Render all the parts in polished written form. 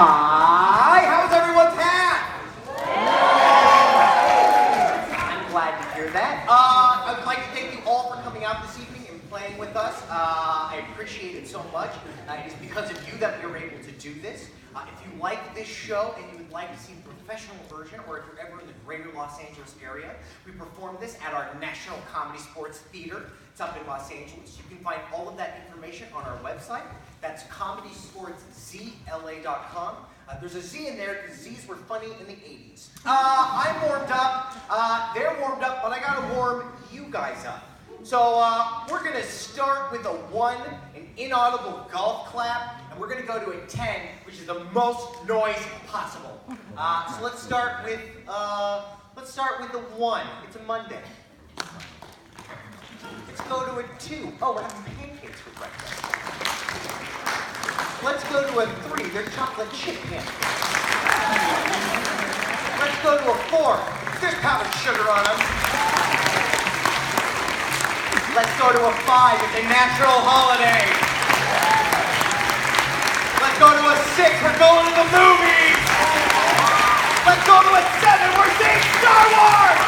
Hi, how's everyone's hat? I'm glad to hear that. I would like to thank you all for coming out this evening and playing with us. I appreciate it so much. It is because of you that we were able to do this. If you like this show and you would like to see the professional version, or if you're ever in the greater Los Angeles area, we perform this at our National ComedySportz Theater. It's up in Los Angeles. You can find all of that information on our website. That's ComedySportzZLA.com. There's a Z in there because Z's were funny in the 80s. I'm warmed up. They're warmed up, but I gotta warm you guys up. So we're gonna start with a 1, an inaudible golf clap, and we're gonna go to a 10, which is the most noise possible. So let's start with the 1. It's a Monday. Let's go to a 2. Oh, we're having pancakes for breakfast. Let's go to a 3. They're chocolate chip pancakes. Let's go to a 4. There's powdered sugar on them. Let's go to a 5. It's a natural holiday. Let's go to a 6. We're going to the movies. Let's go to a 7. We're seeing Star Wars.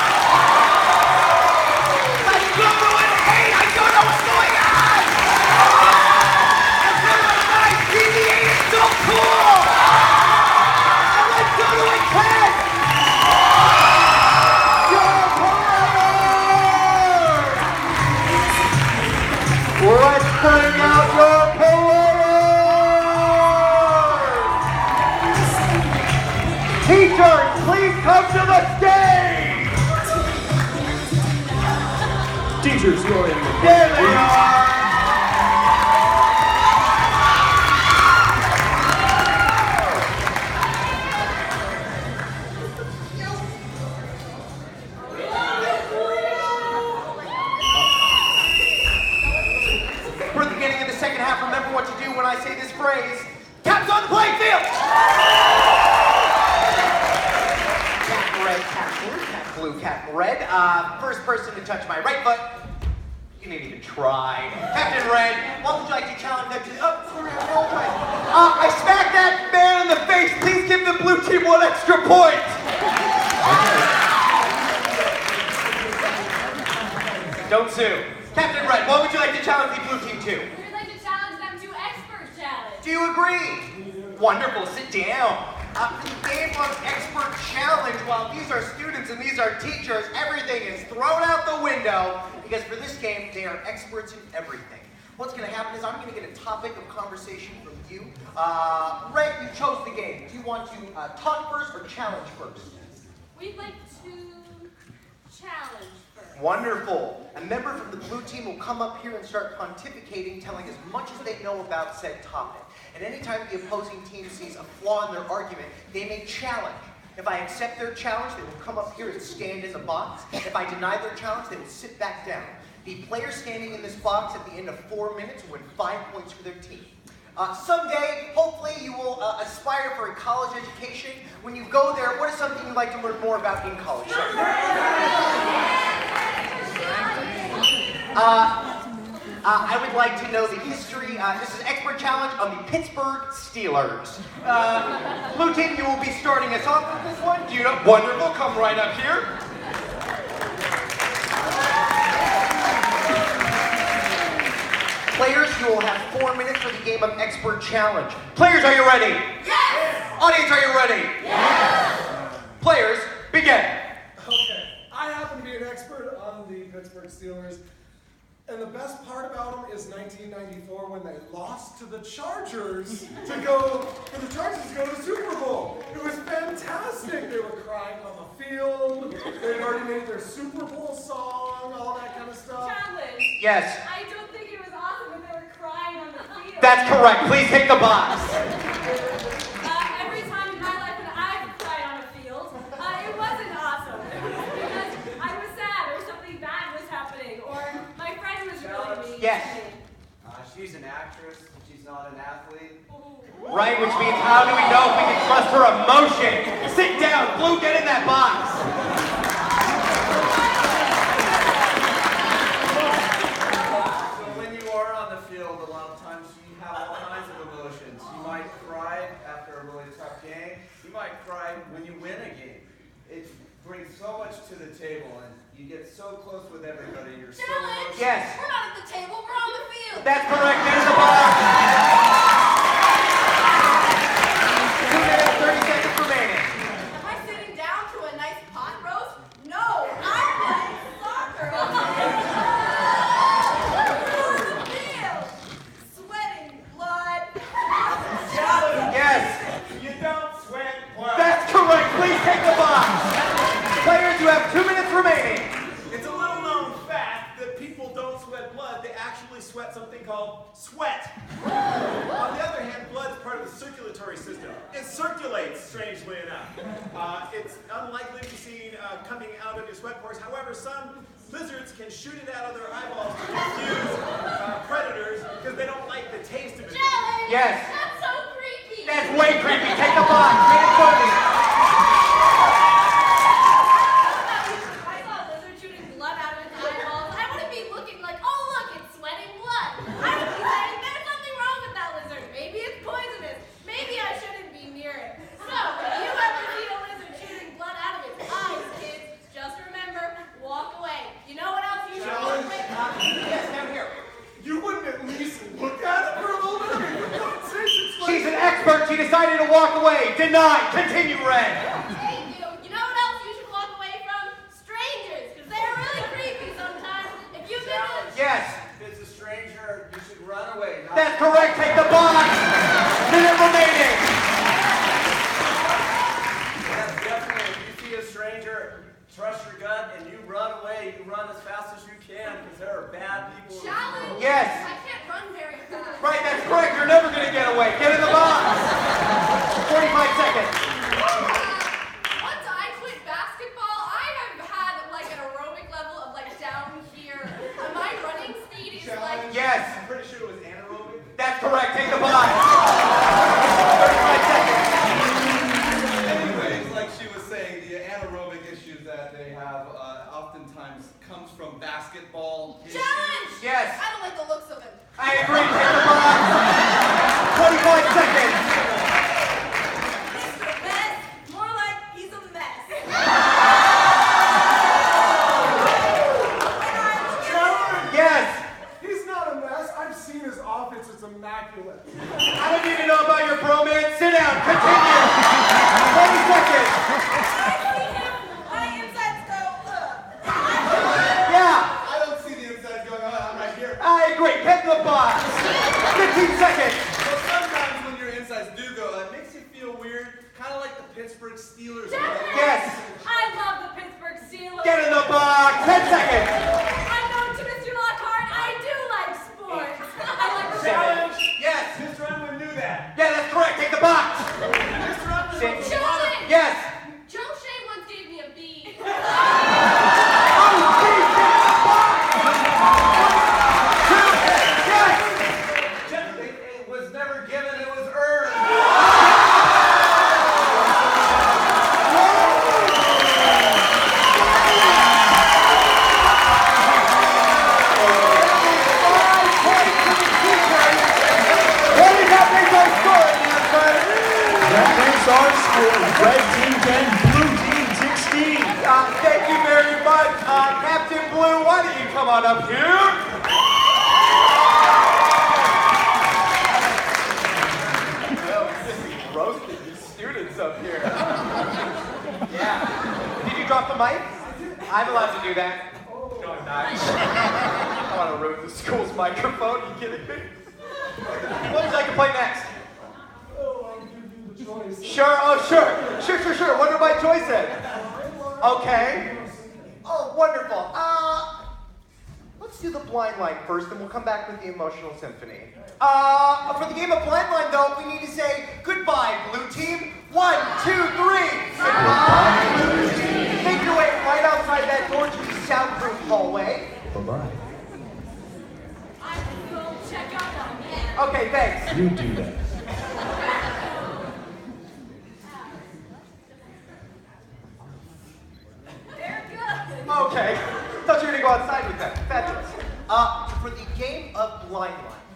Let's go to an 8. I don't know what's going on. Let's go to a 9. CCA is so cool. And let's go to a 10. Let's bring out your players! Teachers, please come to the stage! Teachers, you're in. There they are! For the beginning of the second half, remember what to do when I say this phrase. Caps on the playing field! Cat red, cat blue, cat red. First person to touch my right foot. You didn't even try. Captain Red, what would you like to challenge them to? I smacked that man in the face. Please give the blue team 1 extra point. Don't sue. Captain Red, what would you like to challenge the blue team to? We would like to challenge them to expert challenge. Do you agree? Wonderful, sit down. For the game of expert challenge, while these are students and these are teachers, everything is thrown out the window because for this game, they are experts in everything. What's going to happen is I'm going to get a topic of conversation from you. Red, you chose the game. Do you want to talk first or challenge first? We'd like to challenge first. Wonderful. A member from the blue team will come up here and start pontificating, telling as much as they know about said topic. And anytime the opposing team sees a flaw in their argument, they may challenge. If I accept their challenge, they will come up here and stand in the box. If I deny their challenge, they will sit back down. The player standing in this box at the end of 4 minutes will win 5 points for their team. Someday, hopefully, you will aspire for a college education. When you go there, what is something you'd like to learn more about in college? I would like to know the history. This is Expert Challenge on the Pittsburgh Steelers. Blue team, you will be starting us off with this one. Do you know? Wonderful. Come right up here. Players, you will have 4 minutes for the game of Expert Challenge. Players, are you ready? Yes! Audience, are you ready? Yes! Players, begin. Okay, I happen to be an expert on the Pittsburgh Steelers, and the best part about them is 1994 when they lost to the Chargers to go to the Super Bowl. It was fantastic. They were crying on the field. They had already made their Super Bowl song, all that kind of stuff. Challenge. Yes. I don't think it was awesome when they were crying on the field. That's correct. Please take the box. Every time in my life when I've cried on a field, it wasn't awesome. Because I was sad or something bad was happening or my friend was really mean. Yes. She's an actress, she's not an athlete. Right, which means how do we know if we can trust her emotion? Sit down, Blue, get in that box. So when you are on on the field, a lot of times you have all kinds of emotions. You might cry after a really tough game. You might cry when you win a game. It brings so much to the table, and you get so close with everybody. You're so emotional. Yes. We're not at the table, we're on the field. That's correct. There's the ball. 2 minutes, 30 seconds remaining. Am I sitting down to a nice pot roast? No, I'm playing soccer. On the field, sweating blood. Yes. You don't sweat blood. That's correct. Please take the box. Players, you have 2 minutes remaining. It's a little known fact that people don't sweat blood. They actually sweat something called sweat. On the other hand, blood is part of the circulatory system. It circulates, strangely enough. It's unlikely to be seen coming out of your sweat pores. However, some lizards can shoot it out of their eyeballs to confuse predators because they don't like the taste of it. Jelly! Yes. That's so creepy. That's way creepy. Take the box. Minute 30. I saw a lizard shooting blood out of its eyeballs. I wouldn't be looking like, oh look, it's sweating blood. I would be saying, there's something wrong with that lizard. Maybe it's poisonous. Maybe I shouldn't be near it. So, if you ever see a lizard shooting blood out of its eyes, kids, just remember, walk away. You know what else you should walk away from? Yes, down here. You wouldn't at least look at it for a moment? I mean, for God's sakes, it's like... She's an expert. She decided to walk away. Denied. Continue, Red. Thank you. You know what else you should walk away from? Strangers, because they're really creepy sometimes. If you've been to... Yes. If it's a stranger, you should run away. Not That's correct. Take the box. Minute remaining. Yes, definitely. If you see a stranger, trust your gut and you run away. You run as fast as you can because there are bad people. Challenge? Yes. I can't run very fast. Right, that's correct. You're never going to get away. Get in the box. 45 seconds. Once I quit basketball, I have had like an aerobic level of like down here. My running speed is like... Yes. I'm pretty sure it was anaerobic. That's correct. Take the box. 35 seconds. Anyways, like she was saying, the anaerobic issues that they have oftentimes comes from basketball. Challenge! Yes. I don't like the looks of him. I agree. Take the box. 25 seconds. Mr. Mess, more like he's a mess. Yes. He's not a mess. I've seen his office. It's immaculate. I don't need to know about your bromance. Sit down. Continue. 20 seconds. I see him. My insides go, ugh. Yeah. I don't see the insides going on. I'm right here. I agree. Get in the box. 15 seconds. So sometimes when your insides do go, it makes you feel weird, kind of like the Pittsburgh Steelers. Yes. I love the Pittsburgh Steelers. Get in the box. 10 seconds. I'm known to Mr. Lockhart. I do like sports. I like the Challenge. Yes. Mr. Unwin knew that. Yeah, that's correct. Take the box. Mr. Unwin Six. Challenge. Yes. Joe Shea once gave me a B. Oh, please get in the box. 2. Yes. It was never given, it was earned. What is that big old score in the first? That makes our score red team 10, blue team 16. Thank you very much, Captain Blue. Why don't you come on up here? Well, just roasted these students up here. Yeah. Did you drop the mic? I'm allowed to do that. No, I'm not. I want to ruin the school's microphone. Are you kidding me? What would you like to play next? Oh, I'll give you the choice. Sure, oh sure. What are my choices? Okay. Oh, wonderful. Let's do the blind line first, and we'll come back with the emotional symphony. For the game of blind line, though, we need to say goodbye, blue team. 1, 2, 3. Goodbye, blue team. Make your way right outside that door to the soundproof hallway. Bye-bye. I will check out on me. Okay, thanks. You do that. They're good. Okay. Thought you were gonna go outside with that. Fabulous. For the game of blind line,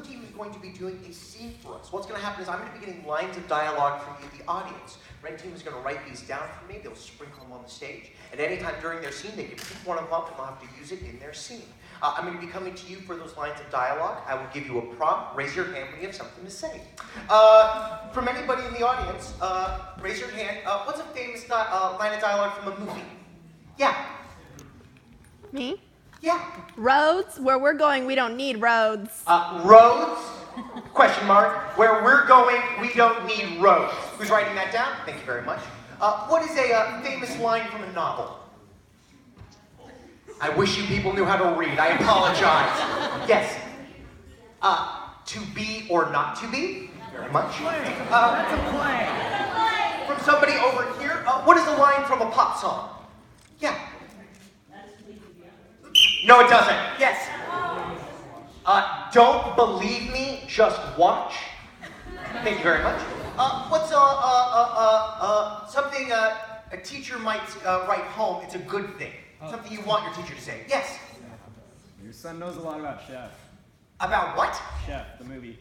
team is going to be doing a scene for us. What's going to happen is I'm going to be getting lines of dialogue from you, the audience. Red team is going to write these down for me. They'll sprinkle them on the stage. At any time during their scene, they can pick one of them up and they'll have to use it in their scene. I'm going to be coming to you for those lines of dialogue. I will give you a prompt. Raise your hand when you have something to say. From anybody in the audience, raise your hand. What's a famous line of dialogue from a movie? Yeah. Me? Yeah. Roads? Where we're going, we don't need roads. Roads? Question mark. Where we're going, we don't need roads. Who's writing that down? Thank you very much. What is a famous line from a novel? I wish you people knew how to read. I apologize. Yes. To be or not to be? Very much. That's a play. From somebody over here, what is a line from a pop song? Yeah. No, it doesn't. Yes. Don't believe me, just watch. Thank you very much. What's something a teacher might write home? It's a good thing. Something you want your teacher to say. Yes. Your son knows a lot about Chef. About what? Chef, the movie.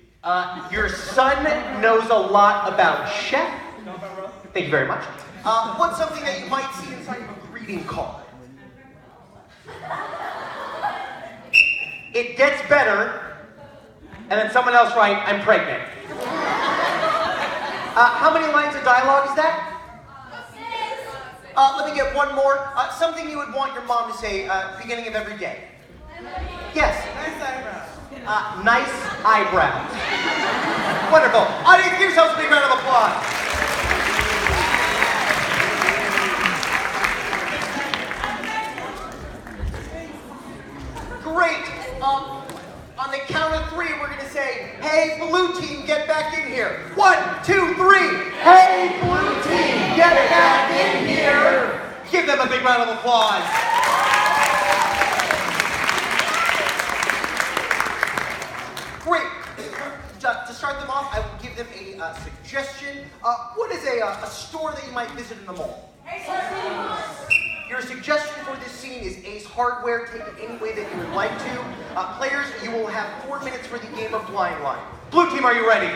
Your son knows a lot about Chef. Thank you very much. What's something that you might see inside of a greeting card? It gets better, and then someone else write, I'm pregnant. How many lines of dialogue is that? Let me get one more. Something you would want your mom to say beginning of every day. Yes. Nice eyebrows. Nice eyebrows. Wonderful. Audience, give yourselves a big round of applause. Great. On the count of three, we're going to say, hey, blue team, get back in here. 1, 2, 3. Hey, blue team, get back in here. Give them a big round of applause. Great. To start them off, I will give them a suggestion. What is a store that you might visit in the mall? Your suggestion for this scene is Ace Hardware. Take it any way that you would like to. Players, you will have 4 minutes for the game of Blind Line. Blue team, are you ready?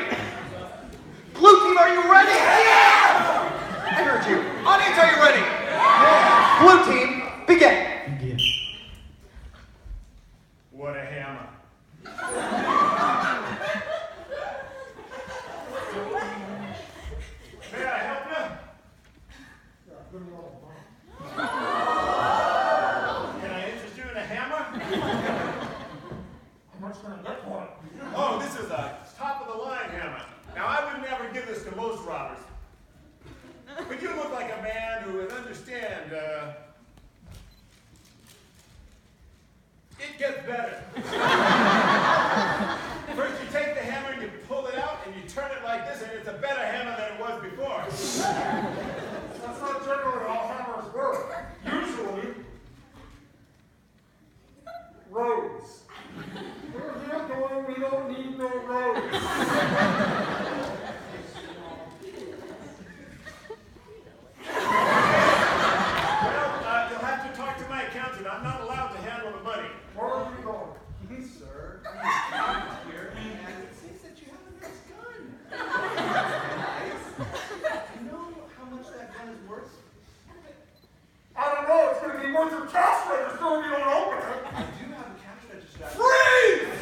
Blue team, are you ready? Yeah! I heard you. Audience, are you ready? Yeah! Blue team, begin. What a hammer. May I help you? Can I interest you in a hammer? How much can I get for it? Oh, this is a top-of-the-line hammer. Now, I would never give this to most robbers. But you look like a man who would understand, it gets better. First you take the hammer and you pull it out and you turn it like this and it's a better hammer than it was before. That's not generally how hammers work. Usually, roads. Where we're going, we don't need no roads. Well, you'll have to talk to my accountant. I'm not allowed to handle the money. Where are we going? Sir, I'm here, and it seems that you have a nice gun. Nice. You know how much that gun is worth? I don't know, it's going to be worth your cash register if you don't open it. I do have a cash register. Freeze!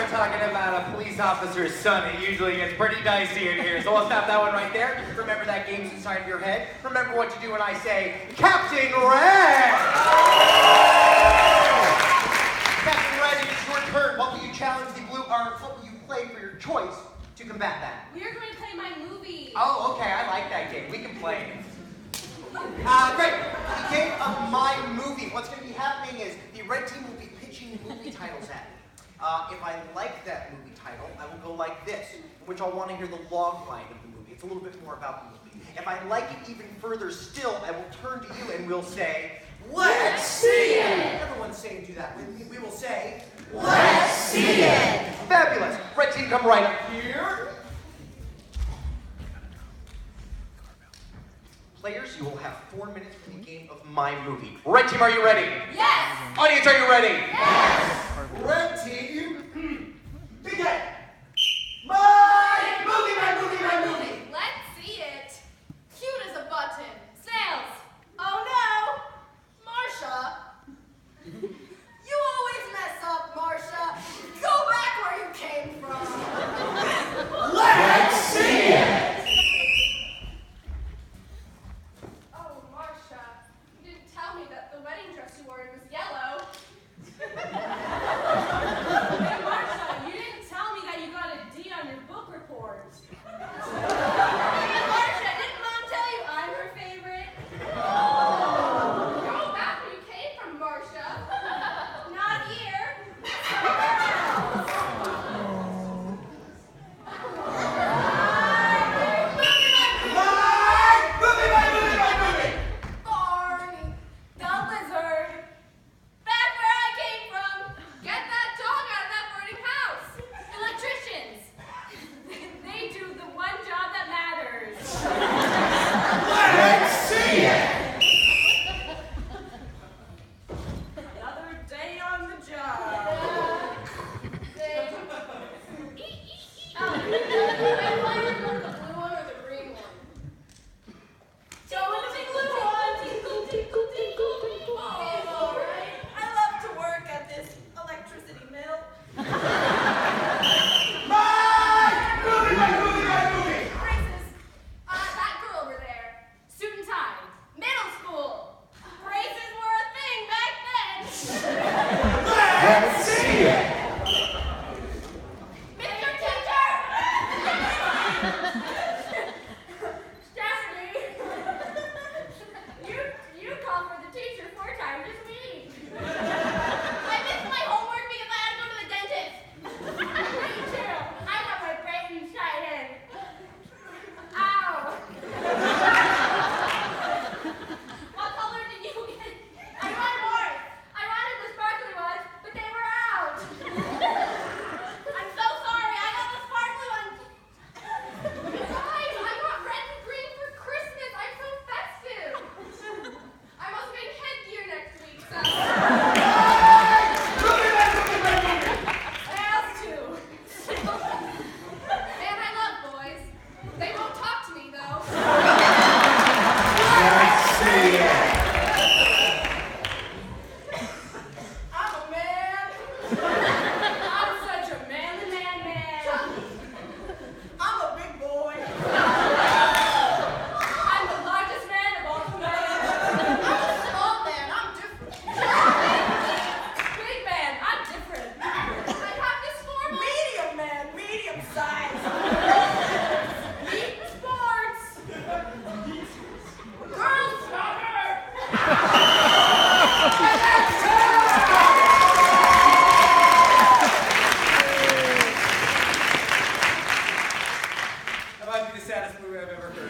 start talking about a police officer's son, it usually gets pretty dicey in here. So I'll stop that one right there. Remember that game's inside of your head. Remember what to do when I say, Captain Red! Captain Red, it is your turn. What will you challenge the blue, or what will you play for your choice to combat that? We are going to play my movie. Oh, okay, I like that game. We can play it. Great. The game of my movie. What's going to be happening is the red team will be pitching movie titles at me. If I like that movie title, I will go like this, in which I'll want to hear the log line of the movie. It's a little bit more about the movie. If I like it even further still, I will turn to you and we'll say, let's see it! Everyone say and do that with me. We will say, let's see it! Fabulous. Red team, come right up here. Players, you will have 4 minutes for the game of my movie. Red team, are you ready? Yes! Audience, are you ready? Yes! Red team, begin. My movie, my movie, my movie! Let's see it. Cute as a button. Snails. Oh no! Marsha. You always mess up, Marsha. Go back where you came from. Let's see it! Oh, Marsha. You didn't tell me that the wedding dress you wore was yellow. Hey, Marsha, you didn't tell me that you got a D on your book report. Hey, Marsha, didn't Mom tell you I'm her favorite? Go back where you came from, Marsha. Not here. Barney, the lizard. Back where I came from. Get that dog out of that boarding house. Electricians. They do the one job that matters. Let's see it! Another day on the job. Wait, why did you go to the blue one or the green one? Go with the blue one. Tinkle, tinkle, tinkle. Oh, all right. I love to work at this electricity mill. Braces. That girl over there. Suit and tie. Middle school. Braces were a thing back then. Let's see it! Mr. Teacher! Stephanie! You call for the teacher 4 times this week. I missed my homework because I had to go to the dentist. Me too. I got my brain excited. Ow. What color did you get? I wanted more. I wanted the sparkly ones, but they were out. I'm so sorry. I got the sparkly ones. Guys, I got red and green for Christmas. I'm so festive. I must make headgear next week, so. I asked to. And I love boys. They won't talk to me, though. Let's see it! I'm a man. I'm such a manly man. I'm a big boy. I'm the largest man of all the men. I'm a small man. I'm different. Big man. I'm different. I have this form. Medium man. Medium size. Meat sports. Girls soccer. That might be the saddest movie I've ever heard.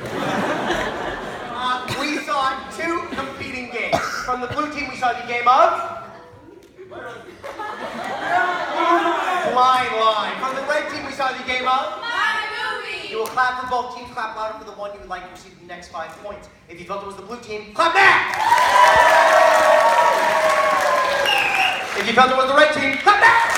We saw 2 competing games. From the blue team, we saw the game of Blind Line. From the red team, we saw the game of My movie. You will clap for both teams. Clap louder for the one you would like to receive the next 5 points. If you felt it was the blue team, clap back! If you felt it was the red team, clap back!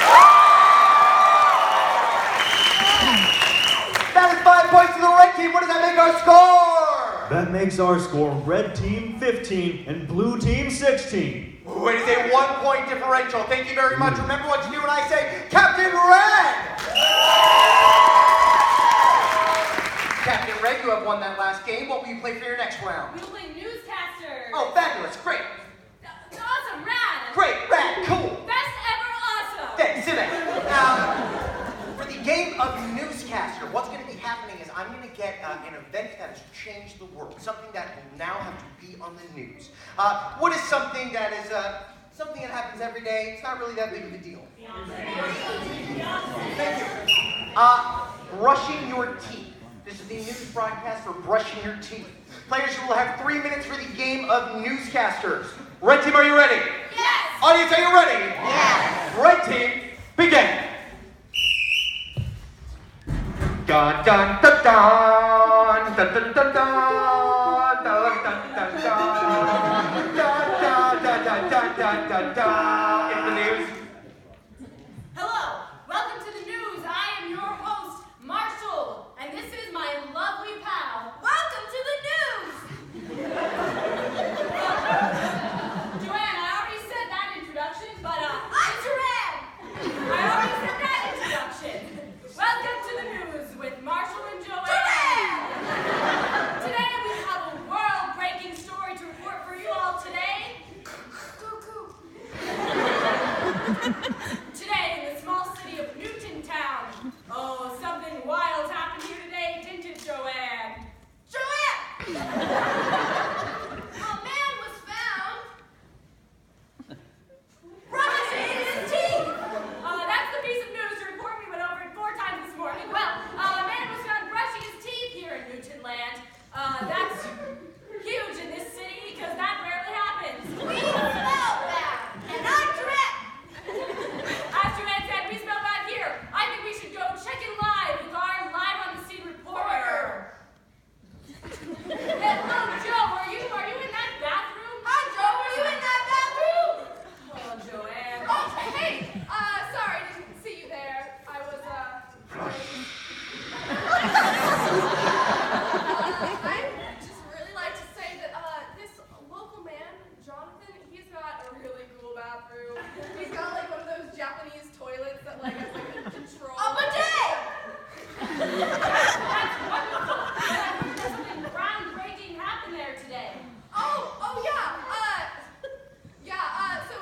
That is 5 points to the red team. What does that make our score? That makes our score red team 15 and blue team 16. Ooh, it is a 1-point differential. Thank you very much. Remember what to do when I say Captain Red! won that last game. What will you play for your next round? We'll play Newscasters. Oh, fabulous. Great. Awesome, rad. Great, rad, cool. Best ever awesome. Thanks, sit down. For the game of Newscaster, what's going to be happening is I'm going to get an event that has changed the world, something that will now have to be on the news. What is something that is something that happens every day? It's not really that big of a deal. Thank you. Brushing your teeth. This is the news broadcast for brushing your teeth. Players, you will have 3 minutes for the game of Newscasters. Red team, are you ready? Yes. Audience, are you ready? Yes. Red team, begin. Dun dun dun dun dun dun dun dun dun dun dun dun dun dun. In the news. Hello, welcome to the news. I am your host, Marshall, and this is my lovely pal. Welcome to the news. Joanne, I already said that introduction, but I'm Joanne. I already said that introduction. Welcome to the news with Marshall and Joanne. Today we have a world-breaking story to report for you all today. Today in the small city of Newton Town. Oh, something wild happened here today, didn't it, Joanne? Joanne! A man was found brushing his teeth. That's the piece of news the report we went over it 4 times this morning. Well, a man was found brushing his teeth here in Newton Land. That's huge in this city because that rarely happens. We smell that, and I'm Joanne. As Joanne said, we smell bad here. I think we should go check in live with our live on the scene reporter. Hello, Joe. Are you in that bathroom? Hi, Joe. Are you in that bathroom? Oh, Joanne. Oh, hey. Sorry, didn't see you there. I was I'd just really like to say that this local man, Jonathan, he's got a really cool bathroom. He's got like one of those Japanese toilets that like has like a control. A bidet! That's wonderful. Something groundbreaking happened there today. Oh yeah. So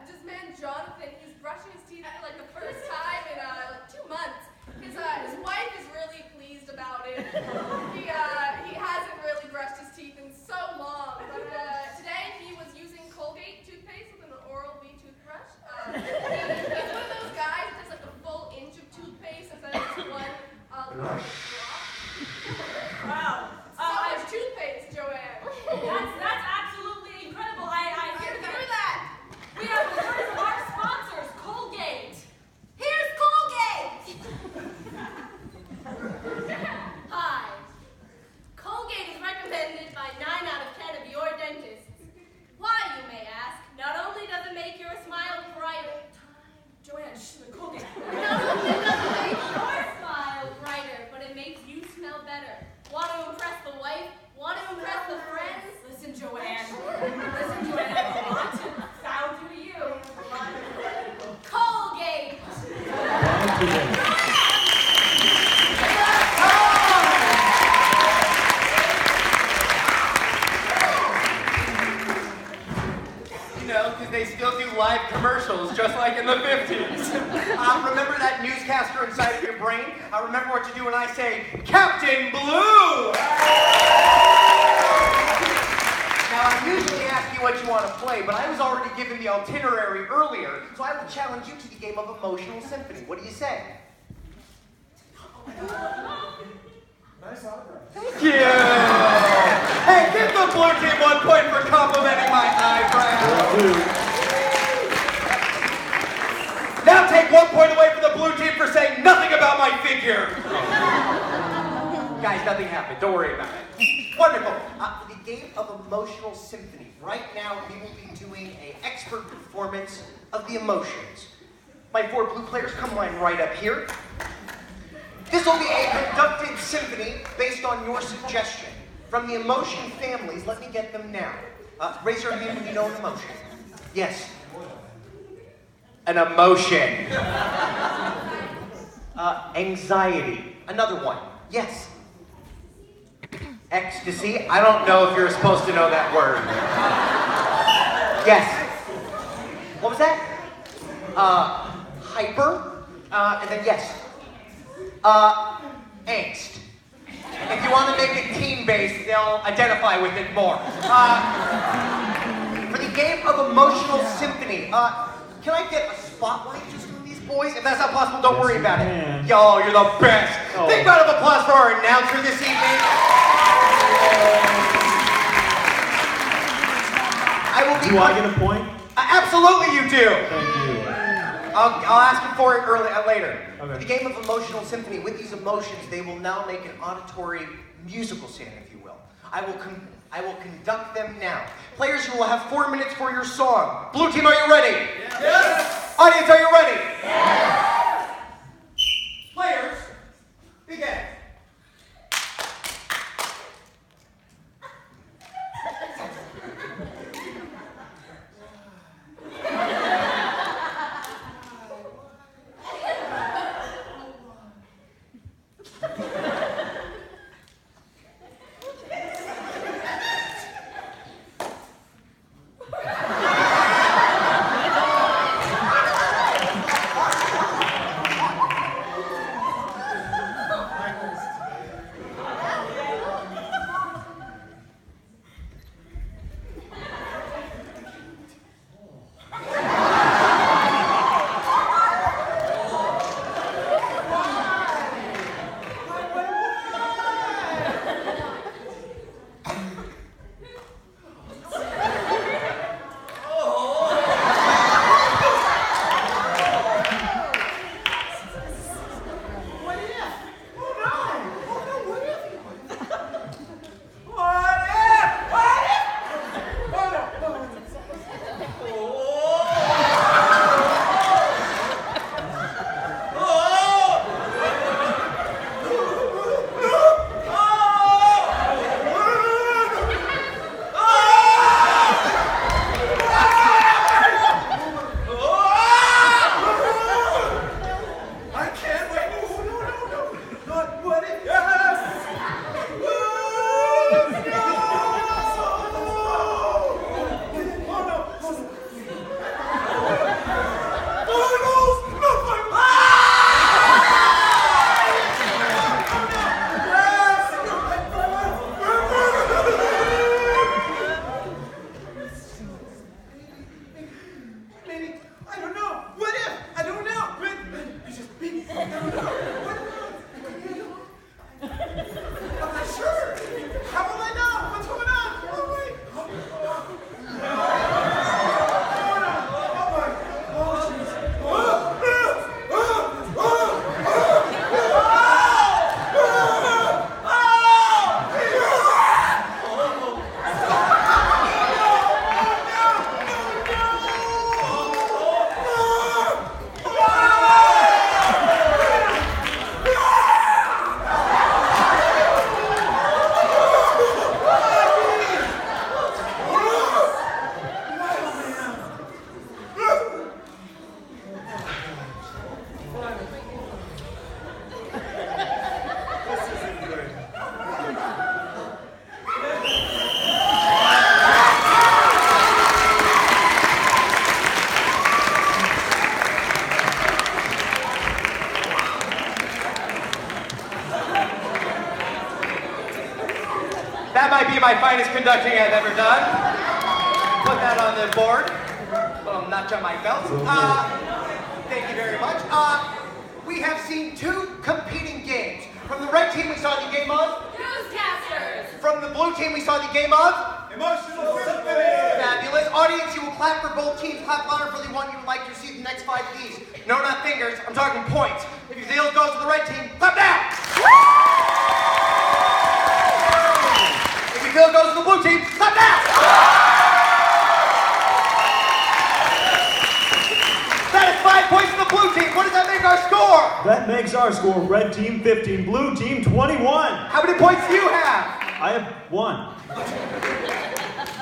this man Jonathan, he's brushing his teeth for like the first time in like 2 months. His wife is really pleased about it. He hasn't really brushed his teeth in so long, but today he was using Colgate toothpaste with an Oral-B toothbrush. He's one of those guys that does like a full inch of toothpaste instead of just one little drop. Wow. So much toothpaste, Joanne. That's absolutely incredible. I hear that. We have a word from our sponsors, Colgate. Here's Colgate. Hi. Colgate is recommended by 9 out of 10 of your dentists. Why, you may ask? Not only does it make your smile brighter. Joanne, Colgate. Not only does it make your smile brighter, but it makes you smell better. Want to impress the wife? Want to impress the friends? Listen, Joanne. Listen, Joanne. I have a lot to sound through to you. Colgate. Because they still do live commercials, just like in the 50s. Remember that newscaster inside of your brain? Remember what to do when I say, Captain Blue! Now, I usually ask you what you want to play, but I was already given the itinerary earlier, so I will challenge you to the game of emotional symphony. What do you say? Nice autograph. Thank you! Hey, give the blue team 1 point for complimenting my eyebrows. Now take 1 point away from the blue team for saying nothing about my figure. Guys, nothing happened. Don't worry about it. Wonderful. For the game of emotional symphony, right now we will be doing an expert performance of the emotions. My 4 blue players come line right up here. This will be a conducted symphony based on your suggestion. From the emotion families, let me get them now. Raise your hand when you know an emotion. Yes. An emotion. Anxiety. Another one. Yes. Ecstasy? I don't know if you're supposed to know that word. Yes. What was that? Hyper. And then yes. Angst. If you want to make it team-based, they'll identify with it more. For the game of emotional symphony, can I get a spotlight just on these boys? If that's not possible, don't worry about it. Yo, you're the best. Big round of applause for our announcer this evening. Do I get a point? Absolutely you do. Thank you. I'll ask you for it later. Okay. For the game of emotional symphony, with these emotions, they will now make an auditory musical scene, if you will. I will conduct them now. Players, you will have 4 minutes for your song. Blue team, are you ready? Yes! Audience, are you ready? Yes! Players, begin. That might be my finest conducting I've ever done. Put that on the board. Little notch on my belt. Thank you very much. We have seen two competing games. From the red team, we saw the game of Newscasters. From the blue team, we saw the game of Emotional symphony. Fabulous. Audience, you will clap for both teams. Clap louder for the one you would like to receive the next 5 of these. No, not fingers. I'm talking points. If you feel it goes to the red team, clap now. If you feel it goes to the blue team, clap now. That is 5 points to the blue team. What does that make our score? That makes our score red team 15, blue team 21. How many points do you have? I have 1.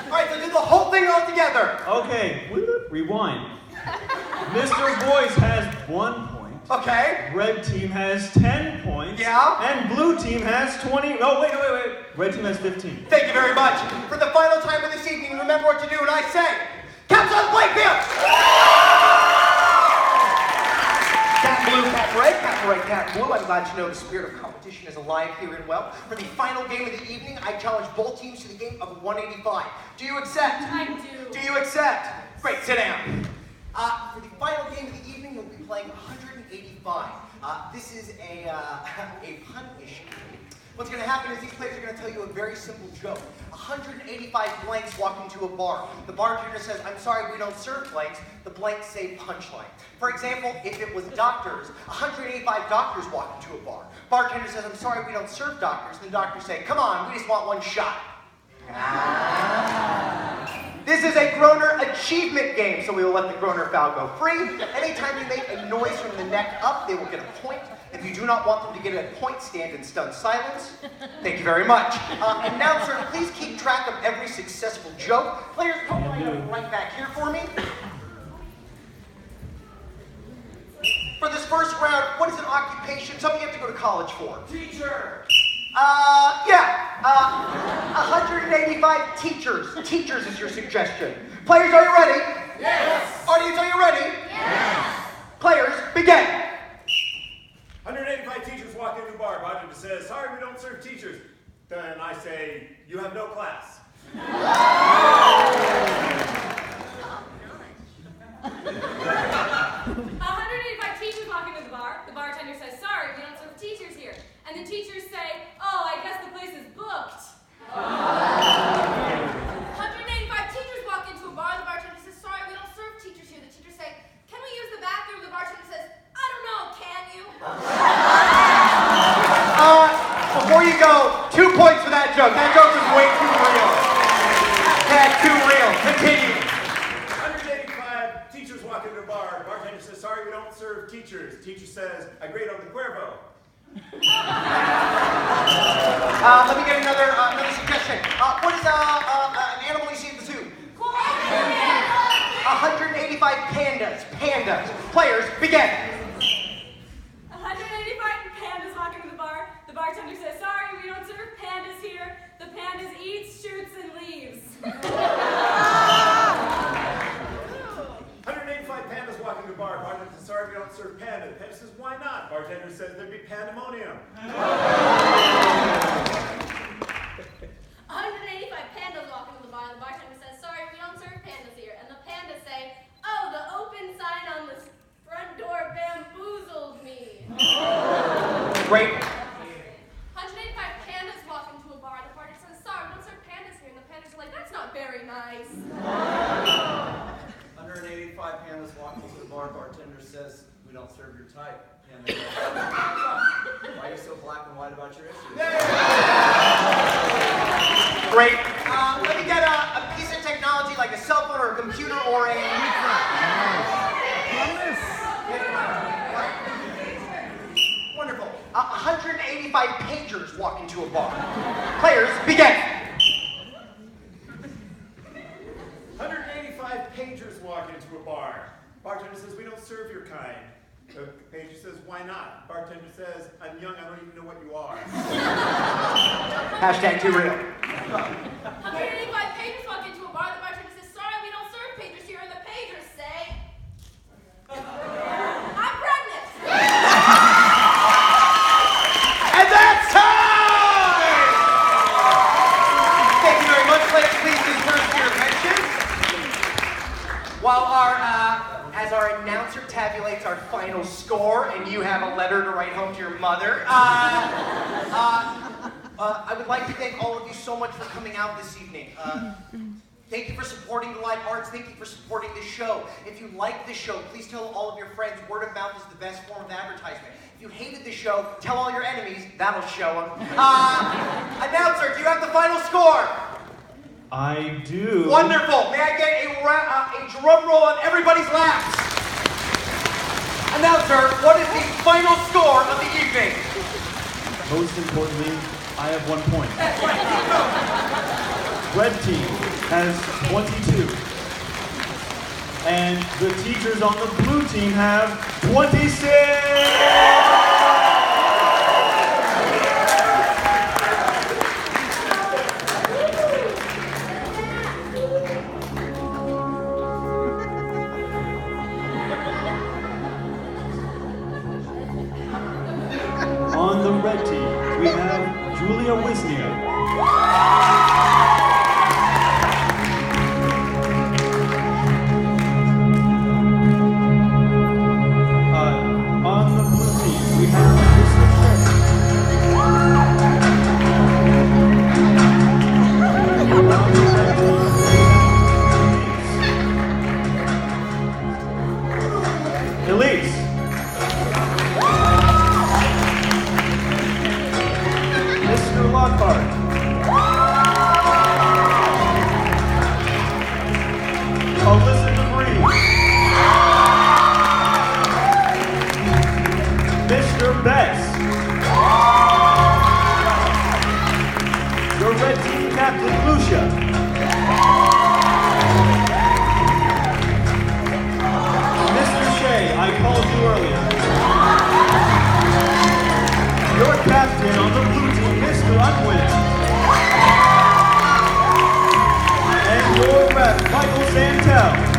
All right, so do the whole thing all together. Okay, rewind. Mr. Boyce has 1 point. Okay. Red team has 10 points. Yeah. And blue team has 20. Oh, wait. Red team has 15. Thank you very much. For the final time of this evening, remember what to do when I say, Caps on the playing field! Cat blue, cat red, cat red, cat blue. I'm glad you know the spirit of competition is alive here in Well. For the final game of the evening, I challenge both teams to the game of 185. Do you accept? I do. Do you accept? Great, sit down. For the final game of the evening, you'll be playing 185. This is a punish game. What's going to happen is these players are going to tell you a very simple joke. 185 blanks walk into a bar. The bartender says, I'm sorry, we don't serve blanks. The blanks say punchline. For example, if it was doctors, 185 doctors walk into a bar. Bartender says, I'm sorry, we don't serve doctors. The doctors say, come on, we just want one shot. This is a Groner achievement game, so we will let the Groner foul go free. Anytime you make a noise from the neck up, they will get a point. If you do not want them to get a point, stand in stunned silence. Thank you very much. Announcer, please keep track of every successful joke. Players, come right back here for me. For this first round, what is an occupation? Something you have to go to college for. Teacher! 185 teachers. Teachers is your suggestion. Players, are you ready? Yes! Audience, are you ready? Yes! Players, begin. 185 teachers walk into a bar. Bartender says, sorry, we don't serve teachers. Then I say, you have no class. 185 teachers walk into the bar. The bartender says, sorry, we don't serve teachers here. And the teachers say, oh, I guess the place is booked. 185 teachers walk into a bar. The bartender says, sorry, we don't serve teachers here. The teachers say, can we use the bathroom? The bartender says, I don't know, can you? Before you go, 2 points for that joke. That joke was way too real. That's too real. Continue. 185 teachers walk into a bar. Bartender says, sorry, we don't serve teachers. Teacher says, I grade on the Cuervo. Let me get another suggestion. What is an animal you see at the zoo? 185 pandas. Pandas. Players, begin. 185 pandas walk into the bar. The bartender says, sorry, we don't serve pandas here. The pandas eats, shoots, and leaves. 185 pandas walk into a bar. Bartender says, sorry, we don't serve pandas. Panda says, why not? Bartender says, there'd be pandemonium. 185 pandas walk into the bar. The bartender says, sorry, we don't serve pandas here. And the pandas say, oh, the open sign on the front door bamboozled me. Great. 185 pandas walk into a bar. The bartender says, sorry, we don't serve pandas here. And the pandas are like, that's not very nice. 185 pandas walk into the bar. Bartender says, we don't serve your type. Panda goes, why are you so black and white about your issues? Great. Let me get a piece of technology like a cell phone or a computer or a... Wonderful. 185 pagers walk into a bar. Players, begin. 185 pagers walk into a bar. Bartender says, we don't serve your kind. The pager says, why not? Bartender says, I'm young, I don't even know what you are. Hashtag too real. 185 pagers walk into a bar. The bartender says, sorry, we don't serve pagers here. And the pagers say, I'm pregnant. And that's time! Thank you very much. Let's please disperse your attention. While as our announcer tabulates our final score, and you have a letter to write home to your mother, I would like to thank all of you so much for coming out this evening. Thank you for supporting the live arts. Thank you for supporting this show. If you like this show, please tell all of your friends. Word of mouth is the best form of advertisement. If you hated the show, tell all your enemies. That'll show them. Announcer, do you have the final score? I do. Wonderful. May I get a drum roll on everybody's laps? Announcer, what is the final score of the evening? Most importantly, I have 1 point. Red team has 22. And the teachers on the blue team have 26! the red team, we have Julia Wisnia. On the blue team, we have Elise. Mr. Lockhart. Alyssa DeVries. Mr. Betts. Your red team captain, Lucia. I called you earlier. Your captain on the blue team, Mr. Unwin. And your ref, Michael Santel.